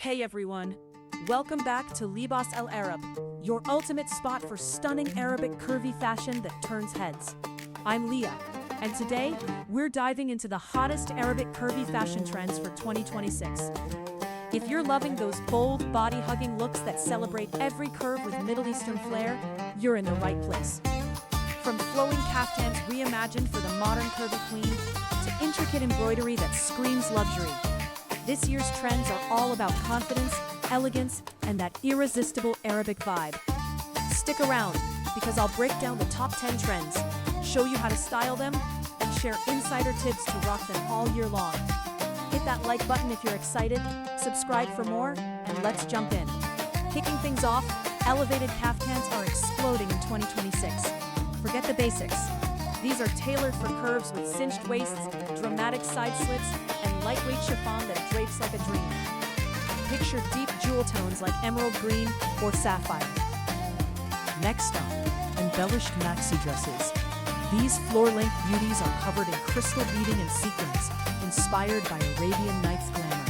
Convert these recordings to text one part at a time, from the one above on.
Hey everyone, welcome back to Libas El Arab, your ultimate spot for stunning Arabic curvy fashion that turns heads. I'm Leah, and today we're diving into the hottest Arabic curvy fashion trends for 2026. If you're loving those bold, body-hugging looks that celebrate every curve with Middle Eastern flair, you're in the right place. From flowing kaftans reimagined for the modern curvy queen, to intricate embroidery that screams luxury, this year's trends are all about confidence, elegance, and that irresistible Arabic vibe. Stick around, because I'll break down the top 10 trends, show you how to style them, and share insider tips to rock them all year long. Hit that like button if you're excited, subscribe for more, and let's jump in. Kicking things off, elevated kaftans are exploding in 2026. Forget the basics. These are tailored for curves with cinched waists, dramatic side slits, and lightweight chiffon that drapes like a dream. Picture deep jewel tones like emerald green or sapphire. Next up, embellished maxi dresses. These floor-length beauties are covered in crystal beading and sequins, inspired by Arabian Nights glamour.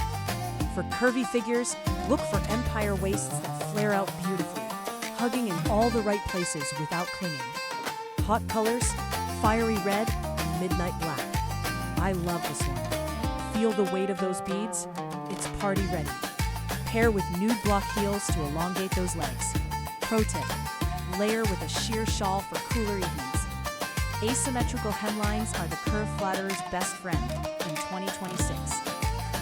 For curvy figures, look for empire waists that flare out beautifully, hugging in all the right places without clinging. Hot colors, fiery red, and midnight black. I love this one. Feel the weight of those beads? It's party ready. Pair with nude block heels to elongate those legs. Pro tip, layer with a sheer shawl for cooler evenings. Asymmetrical hemlines are the curve flatterer's best friend in 2026.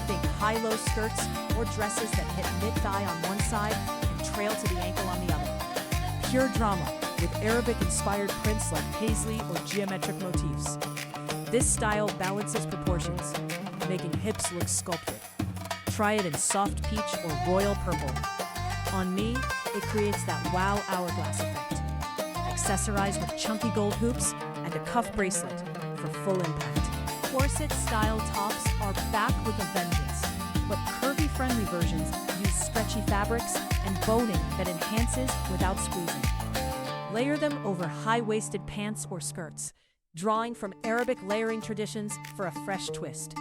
Think high-low skirts or dresses that hit mid-thigh on one side and trail to the ankle on the other. Pure drama, with Arabic-inspired prints like paisley or geometric motifs. This style balances proportions, making hips look sculpted. Try it in soft peach or royal purple. On me, it creates that wow hourglass effect. Accessorize with chunky gold hoops and a cuff bracelet for full impact. Corset-style tops are back with a vengeance, but curvy-friendly versions use stretchy fabrics and boning that enhances without squeezing. Layer them over high-waisted pants or skirts, drawing from Arabic layering traditions for a fresh twist.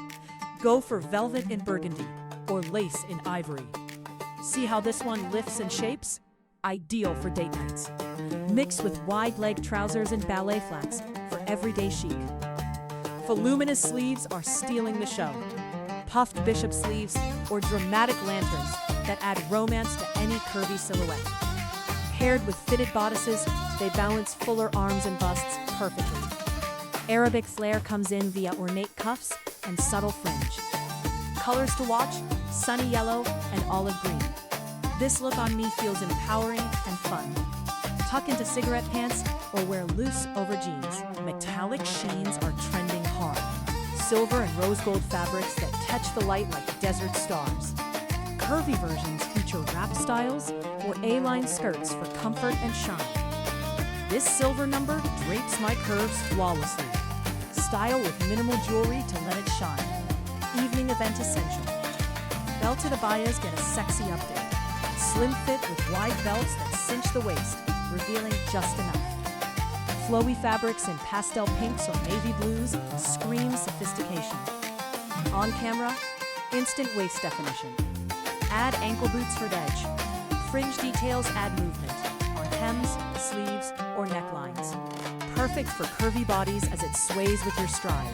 Go for velvet in burgundy or lace in ivory. See how this one lifts and shapes? Ideal for date nights. Mix with wide-leg trousers and ballet flats for everyday chic. Voluminous sleeves are stealing the show. Puffed bishop sleeves or dramatic lanterns that add romance to any curvy silhouette. Paired with fitted bodices, they balance fuller arms and busts perfectly. Arabic flair comes in via ornate cuffs and subtle fringe. Colors to watch, sunny yellow and olive green. This look on me feels empowering and fun. Tuck into cigarette pants or wear loose over jeans. Metallic sheens are trending hard. Silver and rose gold fabrics that catch the light like desert stars. Curvy versions feature wrap styles or A-line skirts for comfort and shine. This silver number drapes my curves flawlessly. Style with minimal jewelry to let it shine. Evening event essential. Belted abayas get a sexy update. Slim fit with wide belts that cinch the waist, revealing just enough. Flowy fabrics in pastel pinks or navy blues scream sophistication. On camera, instant waist definition. Add ankle boots for edge. Fringe details add movement on hems, sleeves, or necklines. Perfect for curvy bodies as it sways with your stride.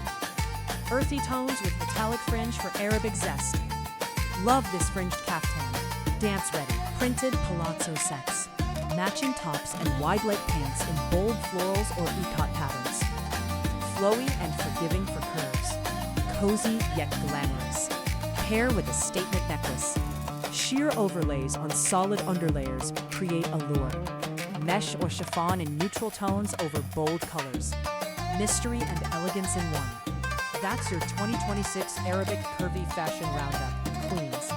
Earthy tones with metallic fringe for Arabic zest. Love this fringed kaftan. Dance ready. Printed palazzo sets. Matching tops and wide leg pants in bold florals or ikat patterns. Flowy and forgiving for curves. Cozy yet glamorous. Pair with a statement necklace. Sheer overlays on solid underlayers create allure. Mesh or chiffon in neutral tones over bold colors. Mystery and elegance in one. That's your 2026 Arabic Curvy Fashion Roundup, Queens.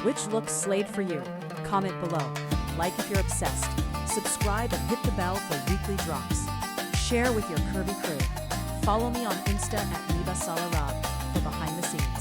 Which look slayed for you? Comment below. Like if you're obsessed. Subscribe and hit the bell for weekly drops. Share with your curvy crew. Follow me on Insta at Libas El Arab for behind the scenes.